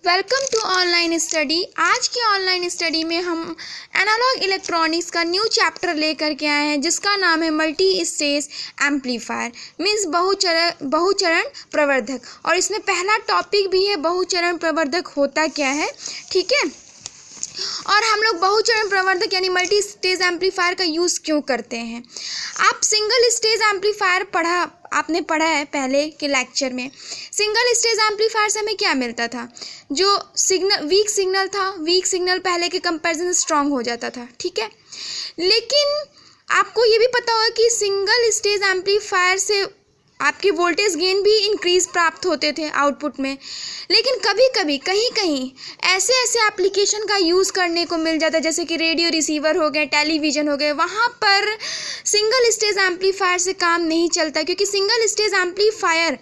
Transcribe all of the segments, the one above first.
Welcome to online study. आज की online study में हम एनालॉग इलेक्ट्रॉनिक्स का न्यू चैप्टर लेकर के आए हैं जिसका नाम है मल्टी स्टेज एम्पलीफायर मीन्स बहुचरण प्रवर्धक। और इसमें पहला टॉपिक भी है बहुचरण प्रवर्धक होता क्या है, ठीक है। और हम लोग बहुचरण प्रवर्धक यानी मल्टी स्टेज एम्पलीफायर का यूज़ क्यों करते हैं। आप सिंगल स्टेज एम्पलीफायर आपने पढ़ा है पहले के लेक्चर में। सिंगल स्टेज एम्पलीफायर से हमें क्या मिलता था, जो वीक सिग्नल पहले के कंपैरिजन स्ट्रांग हो जाता था, ठीक है। लेकिन आपको ये भी पता होगा कि सिंगल स्टेज एम्पलीफायर से आपके वोल्टेज गेन भी इंक्रीज़ प्राप्त होते थे आउटपुट में। लेकिन कभी कभी कहीं ऐसे एप्लीकेशन का यूज़ करने को मिल जाता है जैसे कि रेडियो रिसीवर हो गए, टेलीविज़न हो गए, वहाँ पर सिंगल स्टेज एम्पलीफायर से काम नहीं चलता, क्योंकि single stage amplifier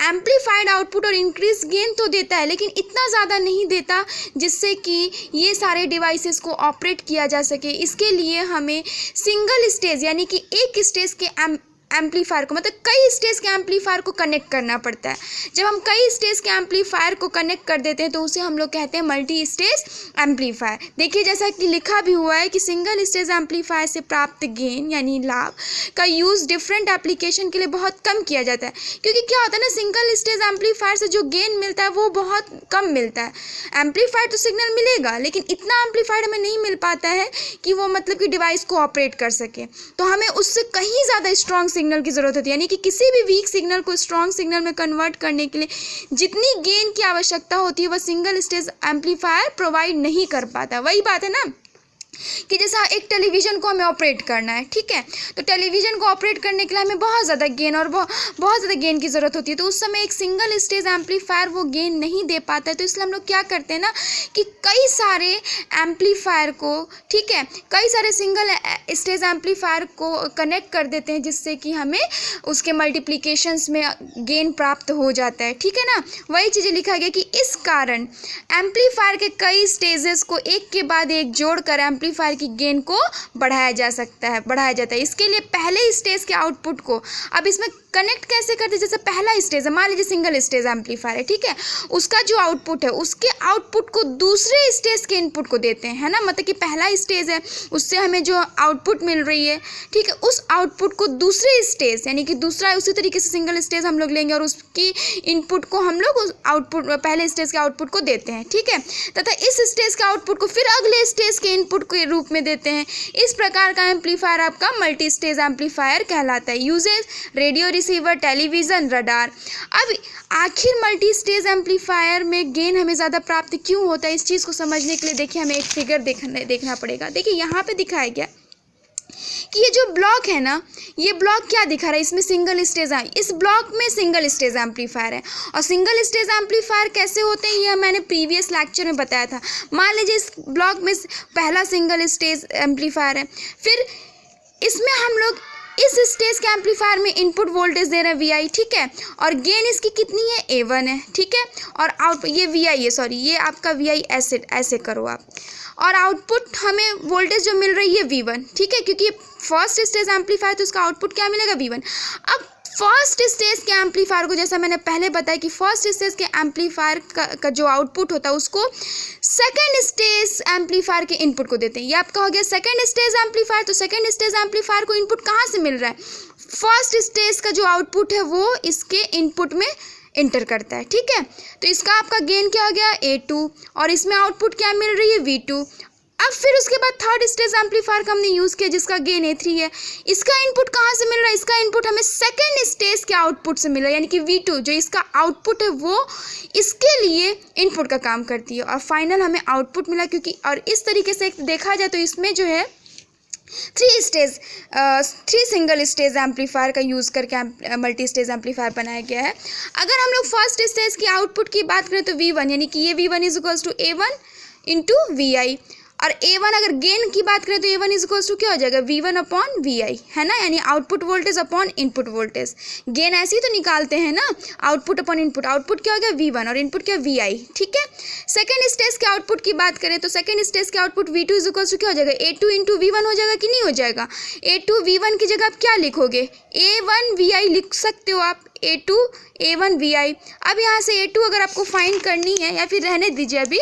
amplified output और इंक्रीज गेन तो देता है लेकिन इतना ज़्यादा नहीं देता जिससे कि ये सारे डिवाइसेस को ऑपरेट किया जा सके। इसके लिए हमें सिंगल स्टेज यानी कि एक स्टेज के एम्पलीफायर को मतलब कई स्टेज के एम्पलीफायर को कनेक्ट करना पड़ता है। जब हम कई स्टेज के एम्पलीफायर को कनेक्ट कर देते हैं तो उसे हम लोग कहते हैं मल्टी स्टेज एम्पलीफायर। देखिए जैसा कि लिखा भी हुआ है कि सिंगल स्टेज एम्पलीफायर से प्राप्त गेन यानी लाभ का यूज़ डिफरेंट एप्लीकेशन के लिए बहुत कम किया जाता है, क्योंकि क्या होता है ना, सिंगल स्टेज एम्पलीफायर से जो गेन मिलता है वो बहुत कम मिलता है। एम्पलीफायर तो सिग्नल मिलेगा लेकिन इतना एम्पलीफायर हमें नहीं मिल पाता है कि वो मतलब कि डिवाइस को ऑपरेट कर सके, तो हमें उससे कहीं ज़्यादा स्ट्रॉन्ग सिग्नल की ज़रूरत होती है। यानी कि किसी भी वीक सिग्नल को स्ट्रॉन्ग सिग्नल में कन्वर्ट करने के लिए जितनी गेन की आवश्यकता होती है वह सिंगल स्टेज एम्पलीफायर प्रोवाइड नहीं कर पाता। वही बात है ना कि जैसा एक टेलीविज़न को हमें ऑपरेट करना है, ठीक है, तो टेलीविज़न को ऑपरेट करने के लिए हमें बहुत ज़्यादा गेन और बहुत ज़्यादा गेन की ज़रूरत होती है, तो उस समय एक सिंगल स्टेज एम्पलीफायर वो गेन नहीं दे पाता है। तो इसलिए हम लोग क्या करते हैं ना कि कई सारे एम्पलीफायर को, ठीक है, कई सारे सिंगल स्टेज एम्पलीफायर को कनेक्ट कर देते हैं जिससे कि हमें उसके मल्टीप्लिकेशंस में गेन प्राप्त हो जाता है, ठीक है ना। वही चीज़ें लिखा गया कि इस कारण एम्पलीफायर के कई स्टेजेस को एक के बाद एक जोड़कर एम्पलीफायर की गेन को बढ़ाया जाता है। इसके लिए पहले स्टेज के आउटपुट को अब इसमें कनेक्ट कैसे करते हैं। जैसे पहला स्टेज है, मान लीजिए सिंगल स्टेज एम्पलीफायर है, ठीक है, उसका जो आउटपुट है उसके आउटपुट को दूसरे स्टेज के इनपुट को देते हैं, है ना। मतलब कि पहला स्टेज है उससे हमें जो आउटपुट मिल रही है, ठीक है, उस आउटपुट को दूसरे स्टेज यानी कि दूसरा उसी तरीके से सिंगल स्टेज हम लोग लेंगे और उसकी इनपुट को हम लोग उस आउटपुट पहले स्टेज के आउटपुट को देते हैं, ठीक है, तथा इस स्टेज के आउटपुट को फिर अगले स्टेज के इनपुट के रूप में देते हैं। इस प्रकार का एम्पलीफायर आपका मल्टी स्टेज एम्पलीफायर कहलाता है। Uses radio receiver, television, radar. अब आखिर मल्टी स्टेज एम्पलीफायर में गेन हमें ज़्यादा प्राप्त क्यों होता है, इस चीज़ को समझने के लिए देखिए हमें एक फिगर देखना पड़ेगा। देखिए यहाँ पे दिखाया गया कि ये जो ब्लॉक है ना, ये ब्लॉक क्या दिखा रहा है, इसमें सिंगल स्टेज है, इस ब्लॉक में सिंगल स्टेज एम्पलीफायर है। और सिंगल स्टेज एम्पलीफायर कैसे होते हैं ये मैंने प्रीवियस लेक्चर में बताया था। मान लीजिए इस ब्लॉक में पहला सिंगल स्टेज एम्पलीफायर है, फिर इसमें हम लोग इस स्टेज के एम्पलीफायर में इनपुट वोल्टेज दे रहे हैं VI, ठीक है, और गेन इसकी कितनी है A1 है, ठीक है, और आउट ये VI है, सॉरी ये आपका VI ऐसे करो आप, और आउटपुट हमें वोल्टेज जो मिल रही है V1, ठीक है, क्योंकि फर्स्ट स्टेज एम्पलीफायर तो उसका आउटपुट क्या मिलेगा V1। अब फर्स्ट स्टेज के एम्पलीफायर को जैसा मैंने पहले बताया कि फर्स्ट स्टेज के एम्पलीफायर का जो आउटपुट होता है उसको सेकंड स्टेज एम्पलीफायर के इनपुट को देते हैं। ये आपका हो गया सेकंड स्टेज एम्पलीफायर। तो सेकंड स्टेज एम्पलीफायर को इनपुट कहाँ से मिल रहा है, फर्स्ट स्टेज का जो आउटपुट है वो इसके इनपुट में इंटर करता है, ठीक है। तो इसका आपका गेन क्या हो गया A2 और इसमें आउटपुट क्या मिल रही है V2। अब फिर उसके बाद थर्ड स्टेज एम्पलीफायर का हमने यूज़ किया जिसका गेन A3 है। इसका इनपुट कहाँ से मिल रहा है, इसका इनपुट हमें सेकंड स्टेज के आउटपुट से मिल रहा है, यानी कि V2 जो इसका आउटपुट है वो इसके लिए इनपुट का काम करती है और फाइनल हमें आउटपुट मिला। क्योंकि और इस तरीके से देखा जाए तो इसमें जो है थ्री सिंगल स्टेज एम्पलीफायर का यूज़ करके मल्टी स्टेज एम्पलीफायर बनाया गया है। अगर हम लोग फर्स्ट स्टेज की आउटपुट की बात करें तो V1 यानी कि ये V1 is equals to A1 into VI, और A1 अगर गेन की बात करें तो A1 इज इक्वल्स टू क्या हो जाएगा V1 अपॉन VI, है ना, यानी output voltage upon input voltage. Gain ऐसे ही तो निकालते हैं ना, आउटपुट अपॉन इनपुट, आउटपुट क्या हो गया V1 और इनपुट क्या VI, ठीक है। सेकंड स्टेज के आउटपुट की बात करें तो सेकंड स्टेज के output V2 is equals to क्या हो जाएगा A2 इंटू V1 हो जाएगा कि नहीं हो जाएगा। A2 V1 की जगह आप क्या लिखोगे, A1 VI लिख सकते हो आप, A2 A1 VI। अब यहाँ से A2 अगर आपको फाइंड करनी है, या फिर रहने दीजिए अभी,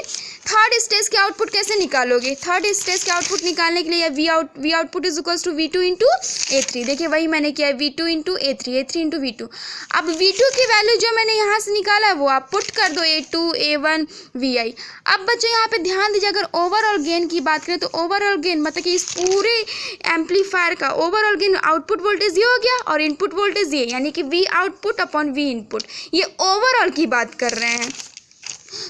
थर्ड स्टेज के आउटपुट कैसे निकालोगे? थर्ड स्टेज के आउटपुट निकालने के लिए V output is equals to V2 into A3। देखिए वही मैंने किया है, V2 into A3 into V2। अब V2 की वैल्यू जो मैंने यहाँ से निकाला है वो आप पुट कर दो A2 A1 VI। अब बच्चों यहाँ पे ध्यान दीजिए, अगर ओवरऑल गेन की बात करें तो ओवरऑल गेन मतलब कि इस पूरे एम्पलीफायर का ओवरऑल गेन आउटपुट वोल्टेज ये हो गया और इनपुट वोल्टेज ये, यानी कि V output upon V input, ये ओवरऑल की बात कर रहे हैं।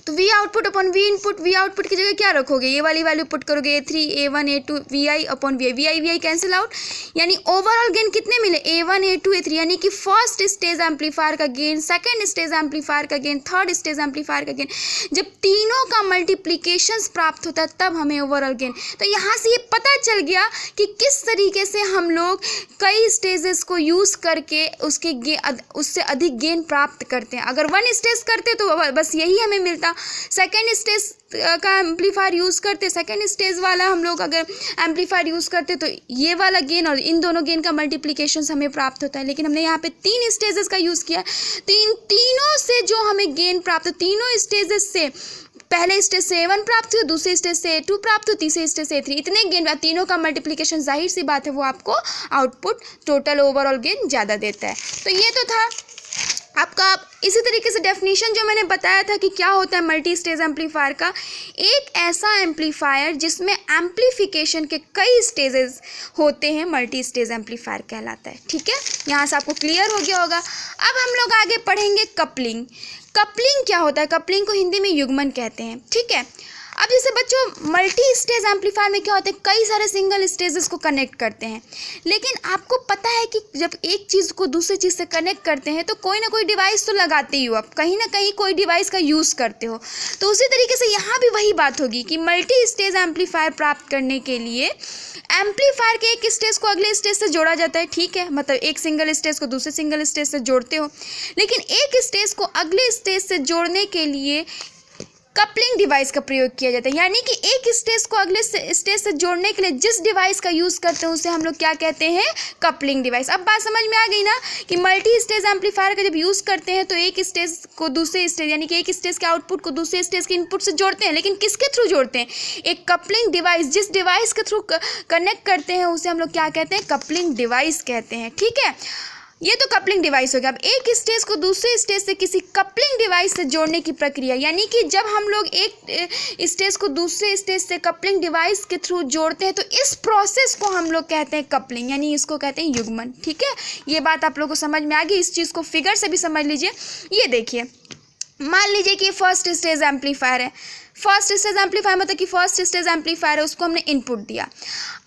तो V output upon V input, V output की जगह क्या रखोगे? ये वाली वैल्यू पुट करोगे A3 A1 A2 VI upon VI, VI cancel out, यानी ओवरऑल गेन कितने मिले? A1 A2 A3, यानी कि फर्स्ट स्टेज एम्पलीफायर का गेन, सेकंड स्टेज एम्पलीफायर का गेन, थर्ड स्टेज एम्पलीफायर का गेन, जब तीनों का मल्टीप्लिकेशंस प्राप्त होता है तब हमें ओवरऑल गेन। तो यहाँ से ये पता चल गया कि किस तरीके से हम लोग कई स्टेजेस को यूज़ करके उससे अधिक गेन प्राप्त करते हैं। अगर वन स्टेज करते तो बस यही हमें मिलता, सेकेंड स्टेज का एम्पलीफायर यूज़ करते, सेकेंड स्टेज वाला हम लोग अगर एम्पलीफायर यूज़ करते तो ये वाला गेन और इन दोनों गेन का मल्टीप्लिकेशन हमें प्राप्त होता है। लेकिन हमने यहाँ पे 3 स्टेजेस का यूज़ किया, तो इन तीनों से जो हमें गेन प्राप्त, तीनों स्टेजेस से पहले स्टेज से A1 प्राप्त हुआ, दूसरे स्टेज से A2 प्राप्त हुआ, तीसरे स्टेज से A3, इतने गेन, तीनों का मल्टीप्लिकेशन जाहिर सी बात है वो आपको आउटपुट टोटल ओवरऑल गेन ज़्यादा देता है। तो ये तो था आपका। इसी तरीके से डेफिनेशन जो मैंने बताया था कि क्या होता है मल्टी स्टेज एम्पलीफायर का, एक ऐसा एम्पलीफायर जिसमें एम्पलीफिकेशन के कई स्टेजेस होते हैं, मल्टी स्टेज एम्पलीफायर कहलाता है। ठीक है, यहाँ से आपको क्लियर हो गया होगा। अब हम लोग आगे पढ़ेंगे कपलिंग। कपलिंग क्या होता है? कपलिंग को हिंदी में युग्मन कहते हैं। ठीक है, अब जैसे बच्चों मल्टी स्टेज एम्पलीफायर में क्या होता है, कई सारे सिंगल स्टेजेस को कनेक्ट करते हैं, लेकिन आपको पता है कि जब एक चीज़ को दूसरी चीज़ से कनेक्ट करते हैं तो कोई ना कोई डिवाइस तो लगाते ही हो, आप कहीं ना कहीं कोई डिवाइस का यूज़ करते हो। तो उसी तरीके से यहाँ भी वही बात होगी कि मल्टी स्टेज एम्पलीफायर प्राप्त करने के लिए एम्पलीफायर के एक स्टेज को अगले स्टेज से जोड़ा जाता है। ठीक है, मतलब एक सिंगल स्टेज को दूसरे सिंगल स्टेज से जोड़ते हो, लेकिन एक स्टेज को अगले स्टेज से जोड़ने के लिए कपलिंग डिवाइस का प्रयोग किया जाता है, यानी कि एक स्टेज को अगले स्टेज से जोड़ने के लिए जिस डिवाइस का यूज़ करते हैं उसे हम लोग क्या कहते हैं? Coupling device. अब बात समझ में आ गई ना कि मल्टी स्टेज एम्पलीफायर का जब यूज़ करते हैं तो एक स्टेज को दूसरे स्टेज, यानी कि एक स्टेज के आउटपुट को दूसरे स्टेज के इनपुट से जोड़ते हैं, लेकिन किसके थ्रू जोड़ते हैं? एक कपलिंग डिवाइस, जिस डिवाइस के थ्रू कनेक्ट करते हैं उसे हम लोग क्या कहते हैं? कपलिंग डिवाइस कहते हैं। ठीक है, ये तो कपलिंग डिवाइस हो गया। अब एक स्टेज को दूसरे स्टेज से किसी कपलिंग डिवाइस से जोड़ने की प्रक्रिया, यानी कि जब हम लोग एक स्टेज को दूसरे स्टेज से कपलिंग डिवाइस के थ्रू जोड़ते हैं तो इस प्रोसेस को हम लोग कहते हैं कपलिंग, यानी इसको कहते हैं युग्मन। ठीक है, ये बात आप लोगों को समझ में आ गई। इस चीज़ को फिगर से भी समझ लीजिए। ये देखिए, मान लीजिए कि फर्स्ट स्टेज एम्पलीफायर है। फर्स्ट स्टेज एम्पलीफायर मतलब कि फर्स्ट स्टेज एम्पलीफायर है, उसको हमने इनपुट दिया।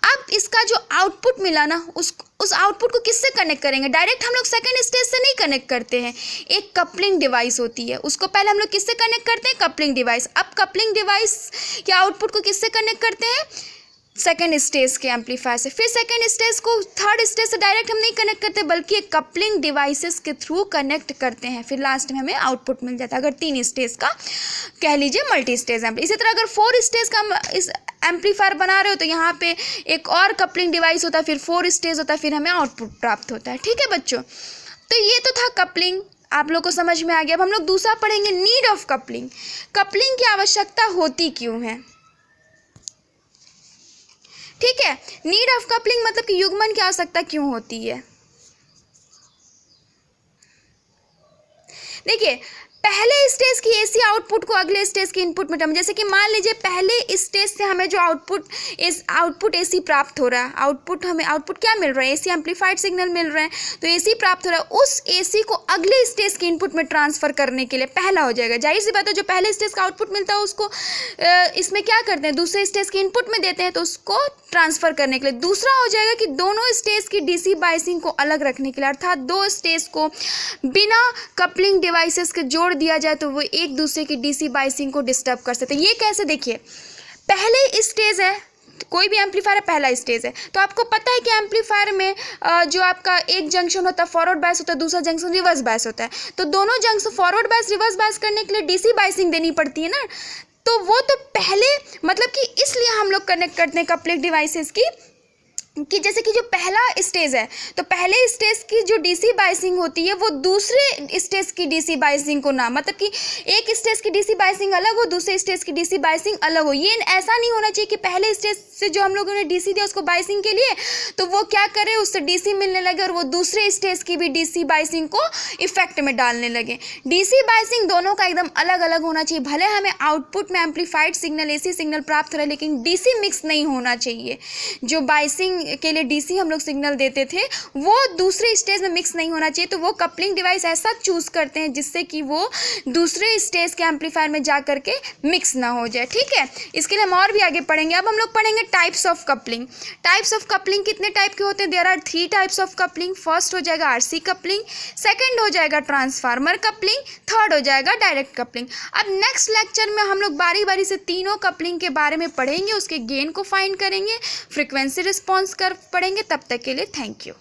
अब इसका जो आउटपुट मिला ना, उस आउटपुट को किससे कनेक्ट करेंगे? डायरेक्ट हम लोग सेकंड स्टेज से नहीं कनेक्ट करते हैं, एक कपलिंग डिवाइस होती है, उसको पहले हम लोग किससे कनेक्ट करते हैं? Coupling device. अब कपलिंग डिवाइस के आउटपुट को किससे कनेक्ट करते हैं? सेकेंड स्टेज के एम्पलीफायर से। फिर सेकेंड स्टेज को थर्ड स्टेज से डायरेक्ट हम नहीं कनेक्ट करते, बल्कि एक कपलिंग डिवाइसेस के थ्रू कनेक्ट करते हैं। फिर लास्ट में हमें आउटपुट मिल जाता है, अगर 3 स्टेज का कह लीजिए मल्टी स्टेज एम्पली। इसी तरह अगर 4 स्टेज का इस एम्पलीफायर बना रहे हो तो यहाँ पे एक और कपलिंग डिवाइस होता है, फिर 4 स्टेज होता है, फिर हमें आउटपुट प्राप्त होता है। ठीक है बच्चों, तो ये तो था कपलिंग, आप लोग को समझ में आ गया। अब हम लोग दूसरा पढ़ेंगे नीड ऑफ कपलिंग। कपलिंग की आवश्यकता होती क्यों है? ठीक है, नीड ऑफ कपलिंग मतलब कि युग्मन की आवश्यकता क्यों होती है? देखिए, पहले स्टेज की एसी आउटपुट को अगले स्टेज के इनपुट में टर्म, जैसे कि मान लीजिए पहले स्टेज से हमें जो आउटपुट एसी प्राप्त हो रहा है, आउटपुट क्या मिल रहा है? एसी एम्पलीफाइड सिग्नल मिल रहा है, तो एसी प्राप्त हो रहा है, उस एसी को अगले स्टेज के इनपुट में ट्रांसफर करने के लिए पहला हो जाएगा। जाहिर सी बात है, जो पहले स्टेज का आउटपुट मिलता है उसको इसमें क्या करते हैं? दूसरे स्टेज के इनपुट में देते हैं, तो उसको ट्रांसफर करने के लिए। दूसरा हो जाएगा कि दोनों स्टेज की डीसी बायसिंग को अलग रखने के लिए, अर्थात 2 स्टेज को बिना कपलिंग डिवाइसेस के जोड़ दिया जाए तो वो एक दूसरे की डीसी बायसिंग को डिस्टर्ब कर सकते हैं। ये कैसे? देखिए, पहले स्टेज है, कोई भी एम्पलीफायर है, पहला स्टेज है, तो आपको पता है कि एम्पलीफायर में जो आपका एक जंक्शन होता है फॉरवर्ड बायस होता है, दूसरा जंक्शन रिवर्स बायस होता है। तो दोनों junction forward bias reverse bias करने के लिए डीसी बायसिंग देनी पड़ती है ना, तो वो तो पहले मतलब कि इसलिए हम लोग कनेक्ट करते हैं कपलिंग डिवाइसेस की कि जैसे कि जो पहला स्टेज है, तो पहले स्टेज की जो डीसी बायसिंग होती है वो दूसरे स्टेज की डीसी बायसिंग को ना, मतलब कि एक स्टेज की डीसी बायसिंग अलग हो, दूसरे स्टेज की डीसी बायसिंग अलग हो। ये ऐसा नहीं होना चाहिए कि पहले स्टेज से जो हम लोगों ने डीसी दिया उसको बायसिंग के लिए, तो वो क्या करे, उससे डीसी मिलने लगे और वो दूसरे स्टेज की भी डीसी बायसिंग को इफेक्ट में डालने लगे। डीसी बायसिंग दोनों का एकदम अलग अलग होना चाहिए। भले हमें आउटपुट में एम्पलीफाइड सिग्नल, एसी सिग्नल प्राप्त हो रहा है, लेकिन डीसी मिक्स नहीं होना चाहिए। जो बायसिंग के लिए डीसी हम लोग सिग्नल देते थे वो दूसरे स्टेज में मिक्स नहीं होना चाहिए। तो वो कपलिंग डिवाइस ऐसा चूज करते हैं जिससे कि वो दूसरे स्टेज के एम्पलीफायर में जा करके मिक्स ना हो जाए। ठीक है, इसके लिए हम और भी आगे पढ़ेंगे। अब हम लोग पढ़ेंगे types of coupling. Types of coupling कितने टाइप के होते हैं? There are 3 types of coupling. First हो जाएगा आरसी कपलिंग, सेकेंड हो जाएगा ट्रांसफार्मर कपलिंग, थर्ड हो जाएगा डायरेक्ट कपलिंग। अब नेक्स्ट लेक्चर में हम लोग बारी बारी से तीनों कपलिंग के बारे में पढ़ेंगे, उसके गेन को फाइंड करेंगे, फ्रिक्वेंसी रिस्पॉन्स कर पढ़ेंगे। तब तक के लिए थैंक यू।